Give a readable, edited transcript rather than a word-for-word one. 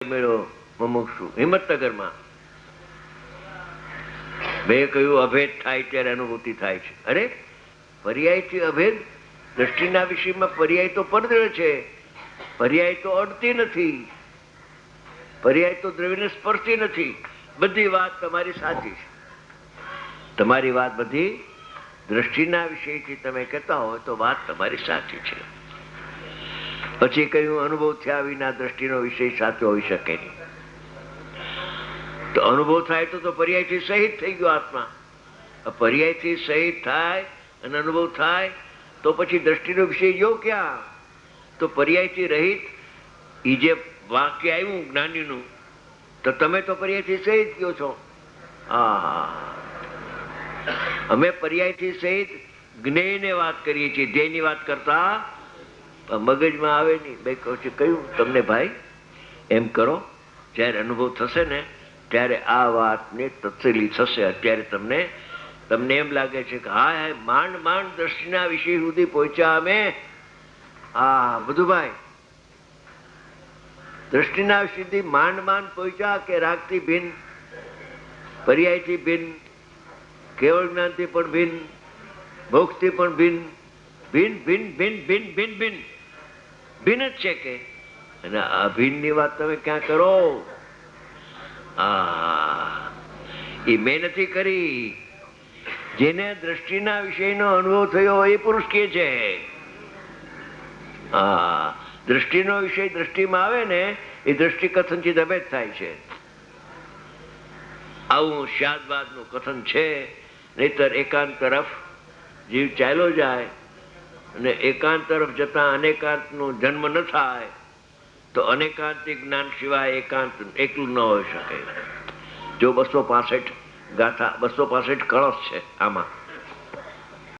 મેળો મુમુક્ષુ હિંમતનગરમાં મેં કહ્યું અભેદ થાય ત્યારે અનુભૂતિ થાય છે. અરે પર્યાયથી અભેદ દ્રષ્ટિના વિષયમાં પર્યાય તો પરદ્રવ્ય છે, પર્યાય તો અડતી નથી, પર્યાય તો દ્રવ્યને સ્પર્શતી નથી. બધી વાત તમારી સાચી છે, તમારી વાત બધી દ્રષ્ટિના વિષયથી તમે કહેતા હોય તો વાત તમારી સાચી છે. પછી કહ્યું અનુભવ થયા વિના દ્રષ્ટિનો વિષય સાચો હોઈ શકે નહીં. તો અનુભવ થાય તો પર્યાયથી સહિત થઈ ગયો આત્મા. પર્યાયથી સહિત થાય અને અનુભવ થાય તો પછી દ્રષ્ટિનો વિષય જો ક્યાં? તો પર્યાયથી રહિત એ જે વાક્ય આવ્યું જ્ઞાનીનું, તો તમે તો પર્યાયથી સહિત કયો છો. અમે પર્યાયથી સહિત જ્ઞેયને વાત કરીએ છીએ, ધ્યેયની વાત કરતા મગજમાં આવે નહીં. બે કહ્યું તમને ભાઈ એમ કરો, જ્યારે અનુભવ થશે ને ત્યારે આ વાતને તસલી થશે. અત્યારે તમને એમ લાગે છે કે હા માંડ માંડ દ્રષ્ટિના વિષય સુધી પહોંચ્યા અમે. બધું ભાઈ દ્રષ્ટિના વિષયથી માંડ માંડ પહોંચ્યા કે રાગથી ભિન્ન, પર્યાયથી ભિન્ન, કેવળ જ્ઞાનથી પણ ભિન્ન, મોક્ષથી પણ ભિન્ન, ભિન્ન ભિન્ન ભિન્ન ભિન્ન ભિન્ન ભિન્ન ભિન્ન જ છે કે? અને અભિન્નની વાત તમે ક્યાં કરો? એ મેં નથી કરી. જેને દ્રષ્ટિના વિષયનો અનુભવ થયો એ પુરુષ કે છે. દ્રષ્ટિનો વિષય દ્રષ્ટિમાં આવે ને એ દ્રષ્ટિ કથનથી અભેદ થાય છે. આવું શાદબાદનું કથન છે. નહીતર એકાંત તરફ જીવ ચાલ્યો જાય અને એકાંત તરફ જતા અનેકાંત નો જન્મ ન થાય તો અનેકાંતિક જ્ઞાન સિવાય એકાંત એકલું ન હોઈ શકે. જો 265 ગાથા 265 કળશ છે આમાં,